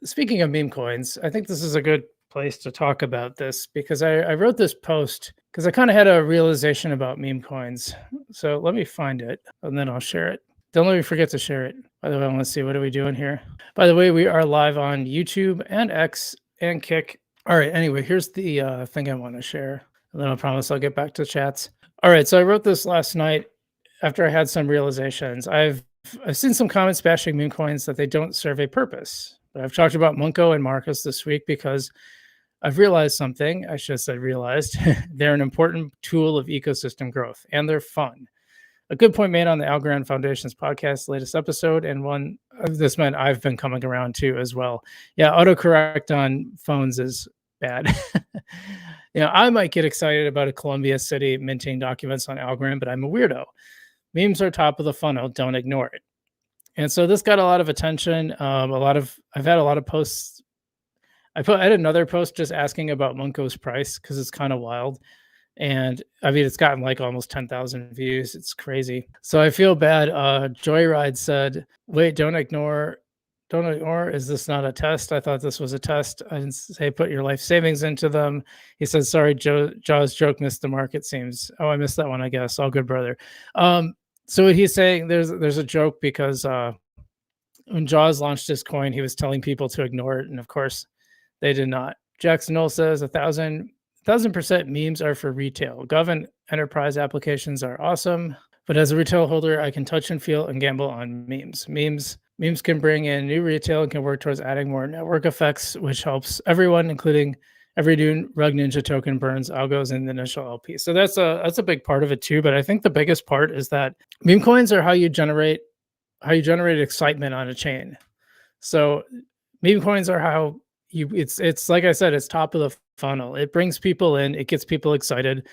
speaking of meme coins, I think this is a good place to talk about this because I wrote this post because I kind of had a realization about meme coins. So let me find it and then I'll share it. Don't let me forget to share it. By the way, I want to see what are we doing here. By the way, we are live on YouTube and X and Kick. All right. Anyway, here's the thing I want to share, and then I promise I'll get back to chats. All right. So I wrote this last night after I had some realizations. I've seen some comments bashing meme coins that they don't serve a purpose. But I've talked about Bmonco and Marcus this week because I've realized something. I should have said realized. They're an important tool of ecosystem growth and they're fun. A good point made on the Algorand Foundation's podcast latest episode, and one of this meant I've been coming around to as well. Yeah, autocorrect on phones is bad. I might get excited about a Columbia City minting documents on Algorand, but I'm a weirdo. Memes are top of the funnel. Don't ignore it. And so this got a lot of attention. I've had a lot of posts. I had another post just asking about Bmonco's price because it's kind of wild. And I mean, it's gotten like almost 10,000 views. It's crazy. So I feel bad. Joyride said, wait, don't ignore. Is this not a test? I thought this was a test. I didn't say put your life savings into them. He said, sorry, Jaw's joke missed the mark, it seems. Oh, I missed that one, I guess. All good, brother. So what he's saying, there's a joke because when Jaws launched his coin, he was telling people to ignore it. And of course, they did not. Jackson Knoll says 1,000% memes are for retail. Gov and enterprise applications are awesome. But as a retail holder, I can touch and feel and gamble on memes. Memes can bring in new retail and can work towards adding more network effects, which helps everyone, including every new Rug Ninja token burns algos in the initial LP. So that's a big part of it too. But I think the biggest part is that meme coins are how you generate excitement on a chain. So meme coins are how it's like I said, it's top of the funnel. It brings people in, it gets people excited.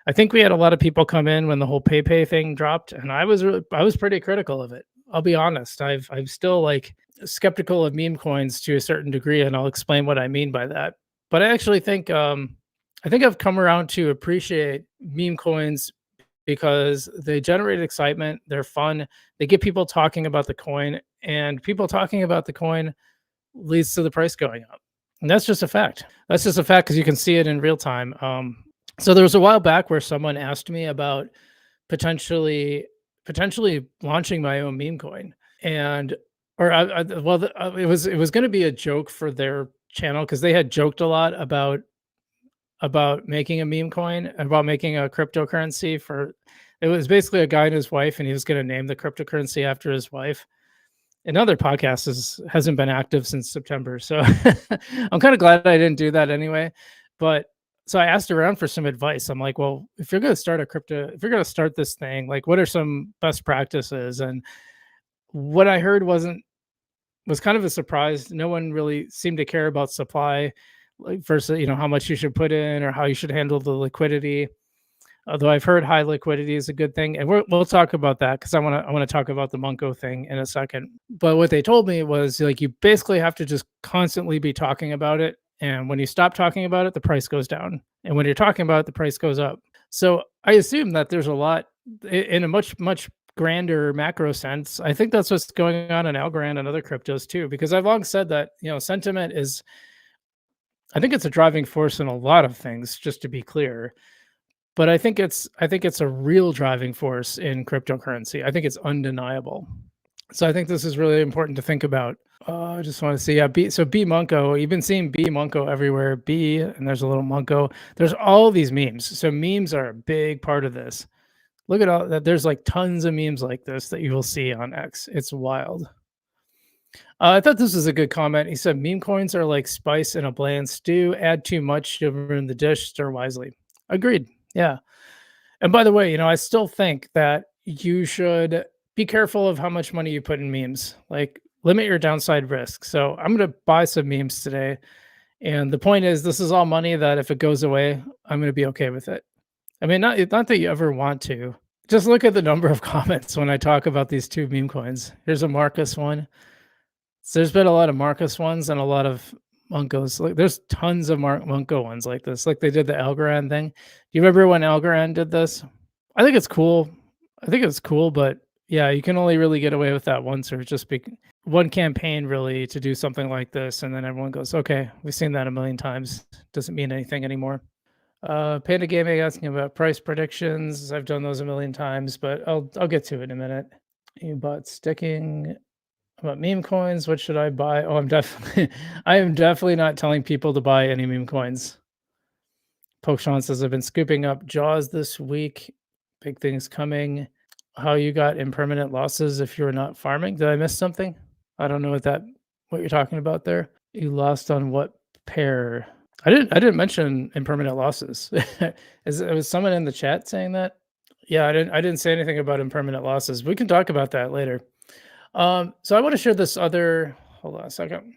I think we had a lot of people come in when the whole PayPay thing dropped, and I was pretty critical of it. I'll be honest. I'm still like skeptical of meme coins to a certain degree, and I'll explain what I mean by that. But I actually think I've come around to appreciate meme coins because they generate excitement, they're fun, they get people talking about the coin, and people talking about the coin leads to the price going up. And that's just a fact. That's just a fact because you can see it in real time. So there was a while back where someone asked me about potentially launching my own meme coin, and it was going to be a joke for their channel because they had joked a lot about making a meme coin, about making a cryptocurrency for. It was basically a guy and his wife, and he was going to name the cryptocurrency after his wife. Another podcast hasn't been active since September, so I'm kind of glad I didn't do that anyway. But so I asked around for some advice. I'm like, well, if you're going to start this thing, like, what are some best practices? And what I heard was kind of a surprise. No one really seemed to care about supply, like versus how much you should put in or how you should handle the liquidity. Although I've heard high liquidity is a good thing, and we'll talk about that because I want to talk about the Bmonco thing in a second. But what they told me was like you basically have to just constantly be talking about it, and when you stop talking about it, the price goes down, and when you're talking about it, the price goes up. So I assume that there's a lot in a much grander macro sense. I think that's what's going on in Algorand and other cryptos too, because I've long said that sentiment is, I think it's a driving force in a lot of things. Just to be clear. But I think it's a real driving force in cryptocurrency. I think it's undeniable. So I think this is really important to think about. I just want to see, Bmonco. You've been seeing Bmonco everywhere. And there's a little Monco. There's all these memes. So memes are a big part of this. Look at all that. There's like tons of memes like this that you will see on X. It's wild. I thought this was a good comment. He said, meme coins are like spice in a bland stew. Add too much, you'll ruin the dish. Stir wisely. Agreed. Yeah. And by the way, I still think that you should be careful of how much money you put in memes. Like, limit your downside risk. So I'm going to buy some memes today. And the point is, this is all money that if it goes away, I'm going to be okay with it. I mean, not that you ever want to. Just look at the number of comments when I talk about these two meme coins. Here's a Marcus one. So there's been a lot of Marcus ones and a lot of Bmoncos. Like, there's tons of Bmonco ones like this. Like they did the Algorand thing. Do you remember when Algorand did this? I think it's cool. But Yeah, you can only really get away with that once or just be one campaign really to do something like this, and then everyone goes, "Okay, we've seen that a million times. Doesn't mean anything anymore." Panda Gaming asking about price predictions. I've done those a million times, but I'll get to it in a minute. You bought sticking about meme coins. What should I buy? Oh, I'm definitely I am definitely not telling people to buy any meme coins. Pokeshawn says I've been scooping up Jaws this week. Big things coming. How you got impermanent losses if you're not farming? Did I miss something? I don't know what you're talking about there. You lost on what pair? I didn't mention impermanent losses. Was someone in the chat saying that? Yeah, I didn't say anything about impermanent losses. We can talk about that later. So I want to share this other. Hold on a second.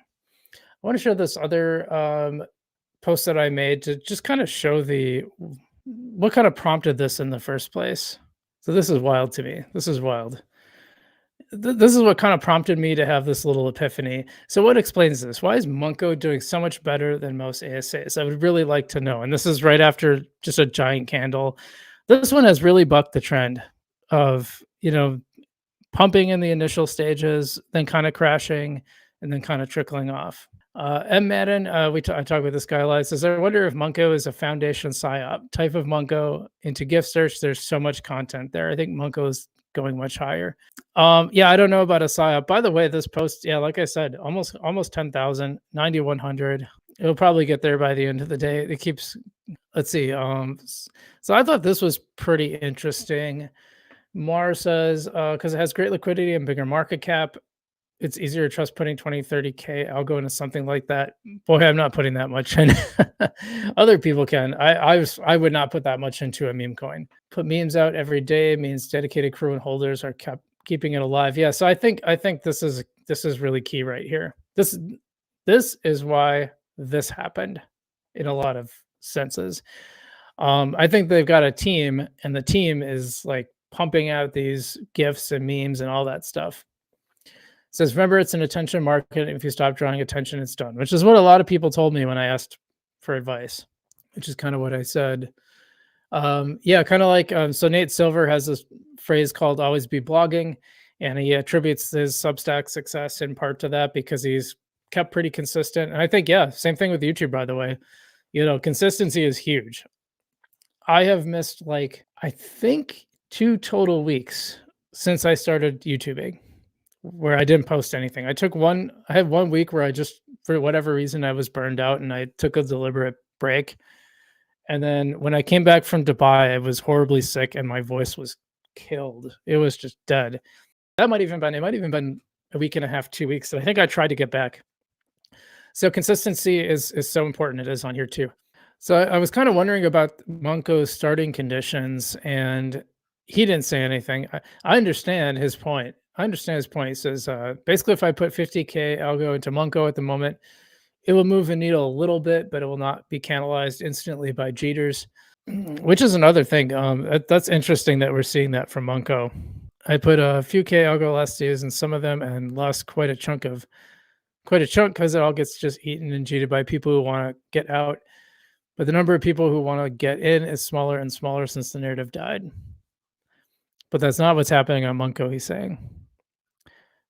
I want to share this other post that I made to just kind of show the what kind of prompted this in the first place. So this is wild to me. This is wild. This is what kind of prompted me to have this little epiphany. So what explains this? Why is Bmonco doing so much better than most ASAs? I would really like to know. And this is right after just a giant candle. This one has really bucked the trend of, pumping in the initial stages, then kind of crashing, and then kind of trickling off. M. Madden, I talk with this guy a lot. Says, I wonder if Bmonco is a foundation psyop type of Bmonco into gift search. There's so much content there. I think Bmonco is going much higher. Yeah, I don't know about a psyop. By the way, this post, yeah, like I said, almost 10,000, 9,100. It'll probably get there by the end of the day. It keeps. Let's see. So I thought this was pretty interesting. Mar says, because it has great liquidity and bigger market cap, it's easier to trust putting 20, 30K algo into something like that. Boy, I'm not putting that much in. Other people can. I would not put that much into a meme coin. Put memes out every day means dedicated crew and holders are keeping it alive. Yeah, so I think this is really key right here. This is why this happened in a lot of senses. I think they've got a team, and the team is like pumping out these gifs and memes and all that stuff. It says, remember, it's an attention market. If you stop drawing attention, it's done, which is what a lot of people told me when I asked for advice, which is kind of what I said. Yeah, kind of like, so Nate Silver has this phrase called always be blogging, and he attributes his Substack success in part to that because he's kept pretty consistent. And I think, yeah, same thing with YouTube, by the way. Consistency is huge. I have missed I think 2 total weeks since I started YouTubing where I didn't post anything. I had 1 week where I just, for whatever reason, I was burned out and I took a deliberate break. And then when I came back from Dubai, I was horribly sick and my voice was killed. It was just dead. It might even been a week and a half, 2 weeks. I think I tried to get back. So consistency is so important. It is on here too. So I was kind of wondering about Bmonco's starting conditions, and he didn't say anything. I understand his point. He says, basically, if I put 50K algo into Bmonco at the moment, it will move the needle a little bit, but it will not be canalized instantly by jeeters, which is another thing. That's interesting that we're seeing that from Bmonco. I put a few K algo last days in some of them and lost quite a chunk because it all gets just eaten and cheated by people who want to get out. But the number of people who want to get in is smaller and smaller since the narrative died. But that's not what's happening on Bmonco, he's saying.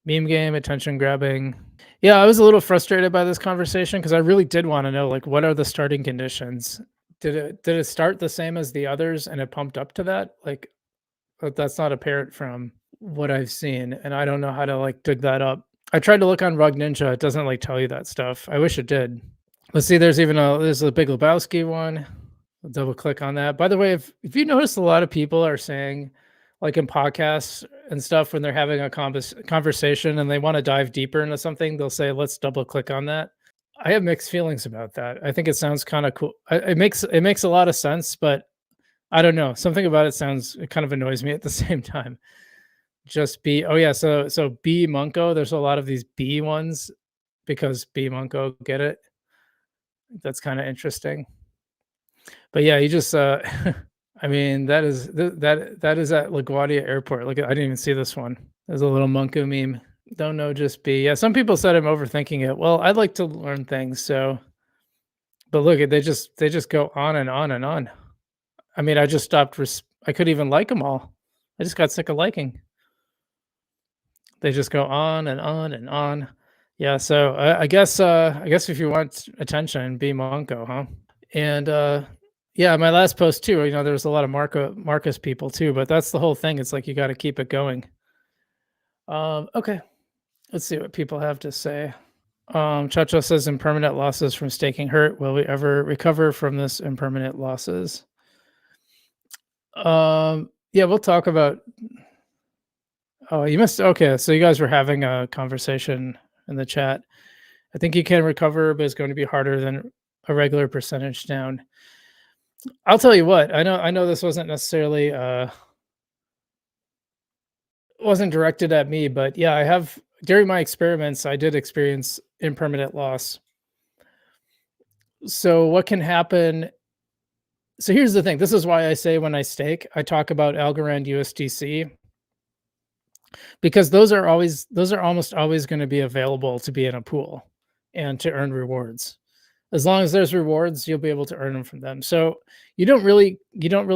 Meme game, attention grabbing. Yeah, I was a little frustrated by this conversation because I really did want to know, what are the starting conditions? Did it start the same as the others and it pumped up to that? That's not apparent from what I've seen, and I don't know how to dig that up. I tried to look on Rug Ninja. It doesn't tell you that stuff. I wish it did. Let's see, there's a Big Lebowski one. I'll double click on that. By the way, if you notice, a lot of people are saying, in podcasts and stuff, when they're having a conversation and they want to dive deeper into something, they'll say, let's double click on that. I have mixed feelings about that. I think it sounds kind of cool. It makes a lot of sense, but I don't know. Something about it kind of annoys me at the same time. Just B. Oh yeah. So Bmonco, there's a lot of these B ones because Bmonco, get it? That's kind of interesting. But yeah, you just I mean, that is at LaGuardia Airport. Look, I didn't even see this one. There's a little Bmonco meme. Don't know, just B. Yeah, some people said I'm overthinking it. Well, I'd like to learn things, so. But look, they just go on and on and on. I mean, I just stopped. I couldn't even like them all. I just got sick of liking. They just go on and on and on. Yeah, so I guess if you want attention, be Monco, huh? And yeah, my last post too, there was a lot of Marcus people too, but that's the whole thing. It's like you got to keep it going. Okay, let's see what people have to say. Chacho says impermanent losses from staking hurt. Will we ever recover from this impermanent losses? Yeah, we'll talk about. Oh, you missed. Okay, so you guys were having a conversation in the chat. I think you can recover, but it's going to be harder than a regular percentage down. I'll tell you what. I know this wasn't necessarily wasn't directed at me, but yeah, I have during my experiments, I did experience impermanent loss. So what can happen? So here's the thing. This is why I say when I stake, I talk about Algorand USDC because those are almost always going to be available to be in a pool and to earn rewards. As long as there's rewards, you'll be able to earn them from them. So you don't really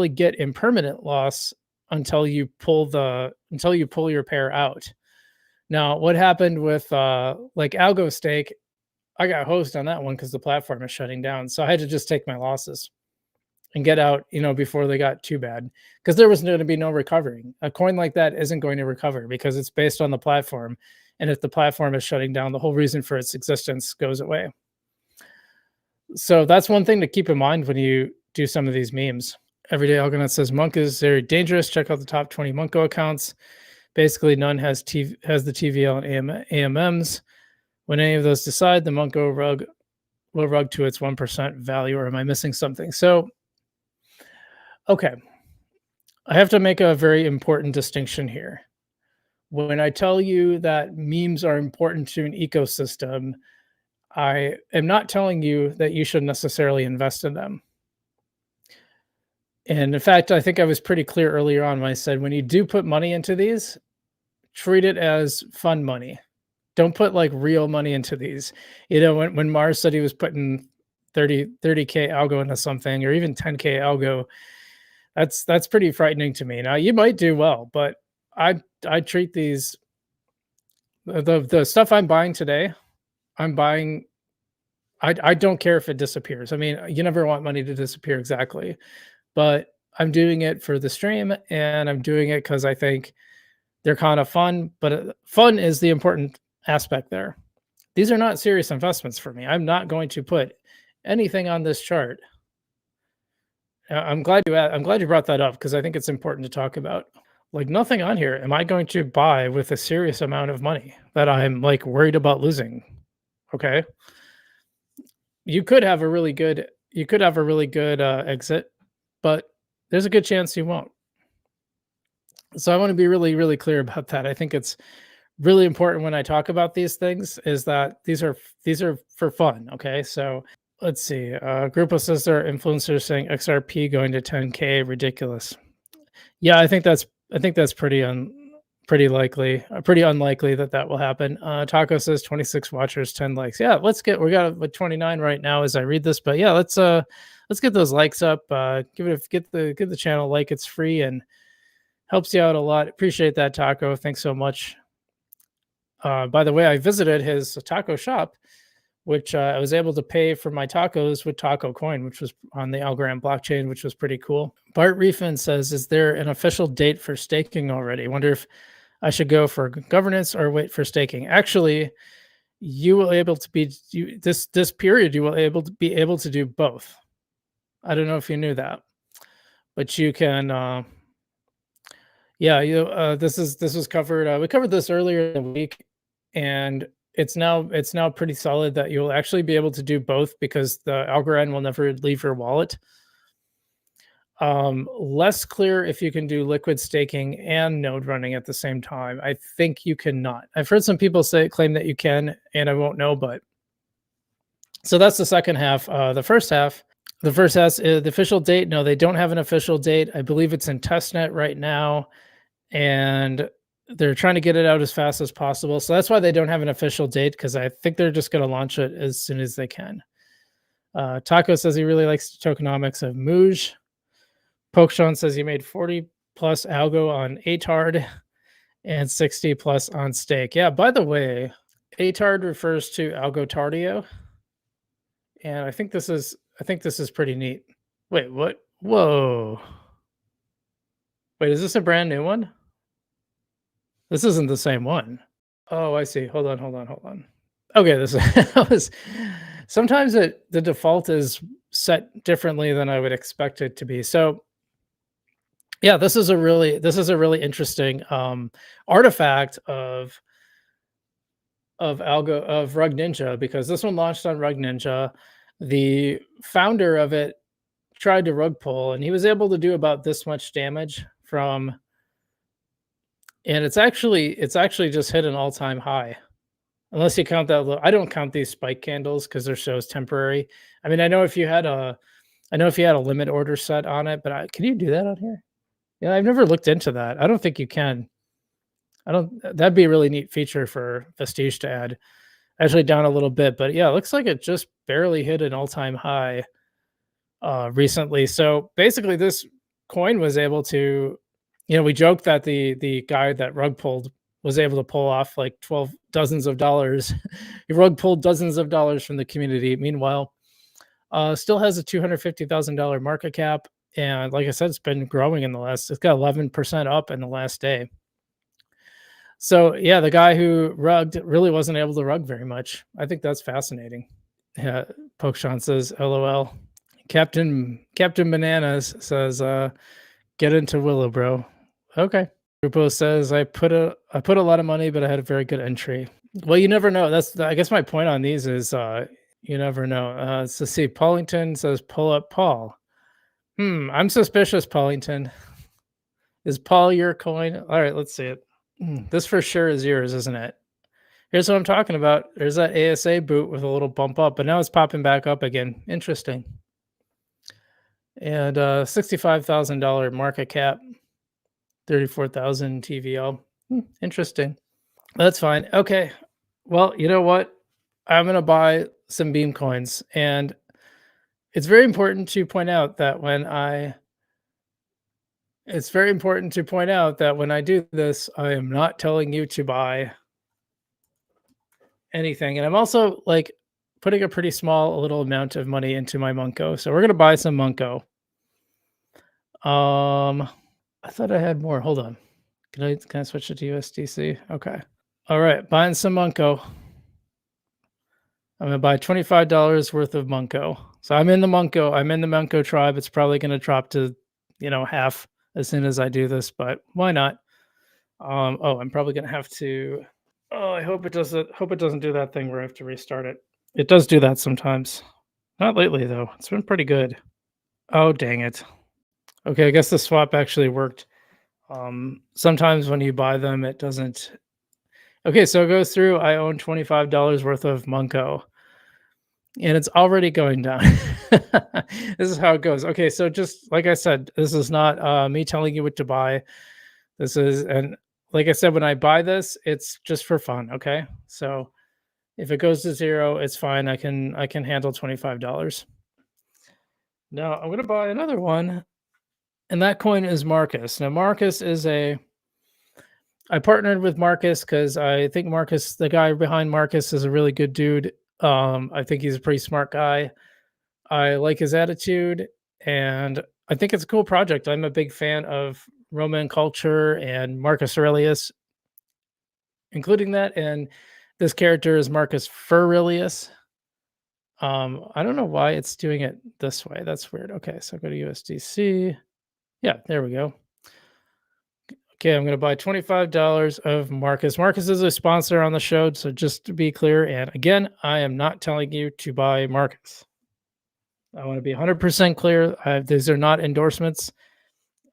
get impermanent loss until you pull your pair out. Now, what happened with like Algo Stake, I got hosed on that one because the platform is shutting down. So I had to just take my losses and get out, before they got too bad. Because there was going to be no recovering. A coin like that isn't going to recover because it's based on the platform. And if the platform is shutting down, the whole reason for its existence goes away. So that's one thing to keep in mind when you do some of these memes. Everyday Algorand says Monk is very dangerous. Check out the top 20 Bmonco accounts. Basically, none has the TVL and AMMs. When any of those decide, the Bmonco rug will rug to its 1% value, or am I missing something? So, okay. I have to make a very important distinction here. When I tell you that memes are important to an ecosystem, I am not telling you that you should necessarily invest in them. And in fact, I think I was pretty clear earlier on when I said, when you do put money into these, treat it as fun money. Don't put like real money into these. When Mars said he was putting 30K algo into something, or even 10K algo, that's pretty frightening to me. Now you might do well, but I treat these, the stuff I'm buying today, I'm buying, I don't care if it disappears. I mean, you never want money to disappear exactly, but I'm doing it for the stream, and I'm doing it because I think they're kind of fun, but fun is the important aspect there. These are not serious investments for me. I'm not going to put anything on this chart. I'm glad you brought that up because I think it's important to talk about. Like, nothing on here am I going to buy with a serious amount of money that I'm like worried about losing. Okay. You could have a really good exit, but there's a good chance you won't. So I want to be really, really clear about that. I think it's really important when I talk about these things is that these are for fun. Okay. So let's see. Grupo says there are influencers saying XRP going to 10K, ridiculous. Yeah, I think that's pretty likely, pretty unlikely that will happen. Taco says 26 watchers, 10 likes. Yeah, we got 29 right now as I read this, but yeah, let's get those likes up. Get the channel like, it's free and helps you out a lot. Appreciate that, Taco. Thanks so much. By the way, I visited his taco shop, which I was able to pay for my tacos with Taco Coin, which was on the Algorand blockchain, which was pretty cool. Bart Reefin says, is there an official date for staking already? Wonder if I should go for governance or wait for staking. Actually, you will able to be this period. You will be able to do both. I don't know if you knew that, but you can. Yeah, this was covered. We covered this earlier in the week, and it's now pretty solid that you'll actually be able to do both because the Algorand will never leave your wallet. Less clear if you can do liquid staking and node running at the same time. I think you cannot. I've heard some people claim that you can, and I won't know, but so that's the second half. The first half is the official date. No, they don't have an official date. I believe it's in testnet right now, and they're trying to get it out as fast as possible. So that's why they don't have an official date, because I think they're just going to launch it as soon as they can. Taco says he really likes the tokenomics of Mooj. Pokeshon says he made 40 plus algo on Atard. and 60 plus on stake. Yeah, by the way, ATARD refers to Algotardio, and I think this is pretty neat. Wait, what? Whoa. Wait, is this a brand new one? This isn't the same one. Oh, I see. Hold on, hold on, hold on. Okay, this that was sometimes the default is set differently than I would expect it to be. So yeah, this is a really interesting artifact of Rug Ninja because this one launched on Rug Ninja. The founder of it tried to rug pull, and he was able to do about this much damage from, and it's actually just hit an all-time high. Unless you count that I don't count these spike candles because they're shows temporary. I mean, I know if you had a limit order set on it, but can you do that on here? Yeah, I've never looked into that. I don't think you can. I don't. That'd be a really neat feature for Vestige to add. Actually, down a little bit, but yeah, it looks like it just barely hit an all-time high recently. So basically, this coin was able to, we joked that the guy that rug pulled was able to pull off like 12 dozens of dollars. He rug pulled dozens of dollars from the community. Meanwhile, still has a $250,000 market cap. And like I said, it's been growing it's got 11% up in the last day. So yeah, the guy who rugged really wasn't able to rug very much. I think that's fascinating. Yeah, Pokeshawn says, LOL. Captain Bananas says, get into Willow, bro. Okay. Grupo says, I put a lot of money, but I had a very good entry. Well, you never know. I guess my point on these is you never know. So see, Paulington says, pull up Paul. I'm suspicious, Paulington. Is Paul your coin? All right, let's see it. This for sure is yours, isn't it? Here's what I'm talking about. There's that ASA boot with a little bump up, but now it's popping back up again. Interesting. And $65,000 market cap, 34,000 TVL. Interesting. That's fine. Okay. Well, you know what? I'm going to buy some Beam coins. And it's very important to point out that when I do this, I am not telling you to buy anything. And I'm also like putting a pretty small little amount of money into my Bmonco. So we're going to buy some Bmonco. I thought I had more. Hold on. Can I switch it to USDC? Okay. All right. Buying some Bmonco. I'm going to buy $25 worth of Bmonco. So I'm in the Bmonco tribe. It's probably going to drop to, half as soon as I do this, but why not? I'm probably going to have to, I hope it doesn't do that thing where I have to restart it. It does do that sometimes. Not lately though. It's been pretty good. Oh, dang it. Okay, I guess the swap actually worked. Sometimes when you buy them, it doesn't. Okay, so it goes through. I own $25 worth of Bmonco, and it's already going down. This is how it goes. Okay, so just like I said, this is not me telling you what to buy. And like I said, when I buy this, it's just for fun. Okay, so if it goes to zero, it's fine. I can handle $25. Now I'm gonna buy another one. And that coin is Marcus. Now, I partnered with Marcus because I think Marcus, the guy behind Marcus, is a really good dude. I think he's a pretty smart guy. I like his attitude, and I think it's a cool project. I'm a big fan of Roman culture and Marcus Aurelius, including that. And this character is Marcus Furelius. I don't know why it's doing it this way. That's weird. Okay, so go to USDC. Yeah, there we go. Okay, I'm going to buy $25 of Marcus. Marcus is a sponsor on the show, so just to be clear, and again, I am not telling you to buy Marcus. I want to be 100% clear. These are not endorsements.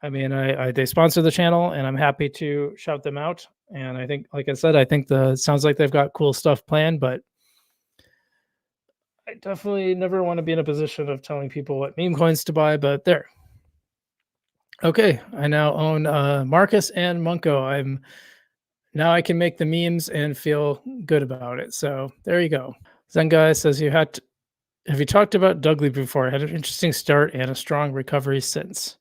I mean, they sponsor the channel, and I'm happy to shout them out. And I think, like I said, sounds like they've got cool stuff planned, but I definitely never want to be in a position of telling people what meme coins to buy, but there. Okay, I now own Marcus and Bmonco. Now I can make the memes and feel good about it. So there you go. Zen Guy says have you talked about Dougley before? I had an interesting start and a strong recovery since.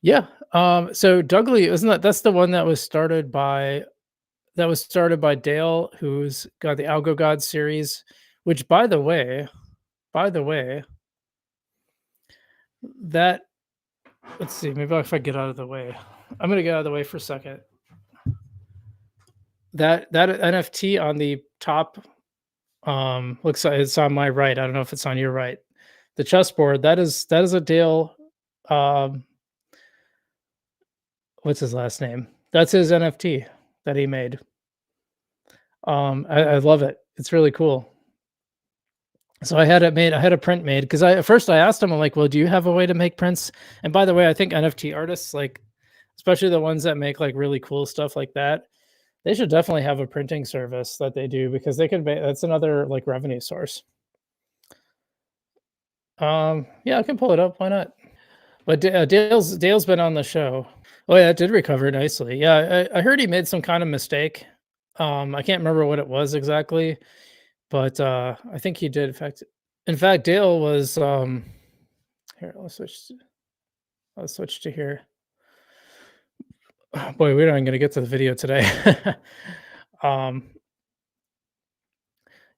Yeah, So Dougley, isn't that's the one that was started by Dale, who's got the Algo God series, which by the way, that let's see, maybe if I get out of the way. I'm gonna get out of the way for a second. That NFT on the top looks like it's on my right. I don't know if it's on your right. The chessboard, that is a Dale what's his last name? That's his NFT that he made. I love it. It's really cool. So I had it made. I had a print made because I at first I asked him, I'm like, "Well, do you have a way to make prints?" And by the way, I think NFT artists, like, especially the ones that make like really cool stuff like that, they should definitely have a printing service that they do because they could. That's another like revenue source. Yeah, I can pull it up. Why not? But Dale's been on the show. Oh yeah, it did recover nicely. Yeah, I heard he made some kind of mistake. I can't remember what it was exactly, but I think he did. In fact, Dale was here. Let's switch to here. Oh, boy, we're not going to get to the video today. um,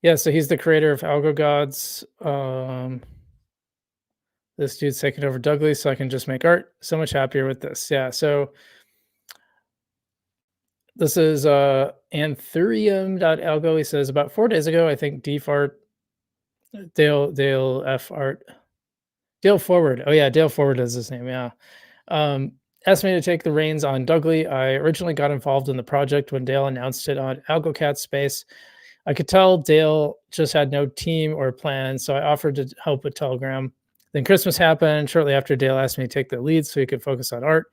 yeah, so he's the creator of Algo Gods. This dude's taking over Dougley, so I can just make art. So much happier with this. Yeah, so this is Anthurium.algo. He says about 4 days ago, I think Dfart, Dale F Art, Dale Forward. Oh yeah, Dale Forward is his name. Yeah. Um, asked me to take the reins on Dougley. I originally got involved in the project when Dale announced it on AlgoCat Space. I could tell Dale just had no team or plan, so I offered to help with Telegram. Then Christmas happened. Shortly after, Dale asked me to take the lead so he could focus on art.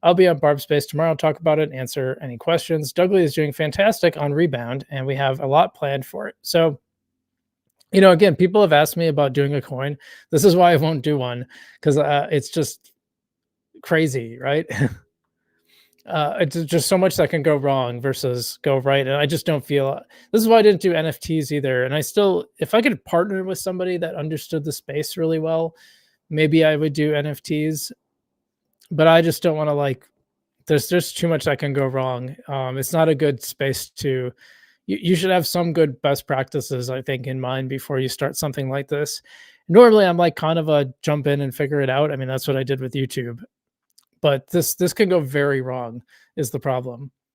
I'll be on Barb Space tomorrow, talk about it, answer any questions. Dougley is doing fantastic on Rebound, and we have a lot planned for it. So, again, people have asked me about doing a coin. This is why I won't do one, because it's just crazy, right? It's just so much that can go wrong versus go right. And I just don't feel this is why I didn't do NFTs either. And I still, if I could partner with somebody that understood the space really well, maybe I would do NFTs. But I just don't want to like. There's just too much that can go wrong. It's not a good space to. You should have some good best practices, I think, in mind before you start something like this. Normally, I'm like kind of a jump in and figure it out. I mean, that's what I did with YouTube. But this can go very wrong is the problem.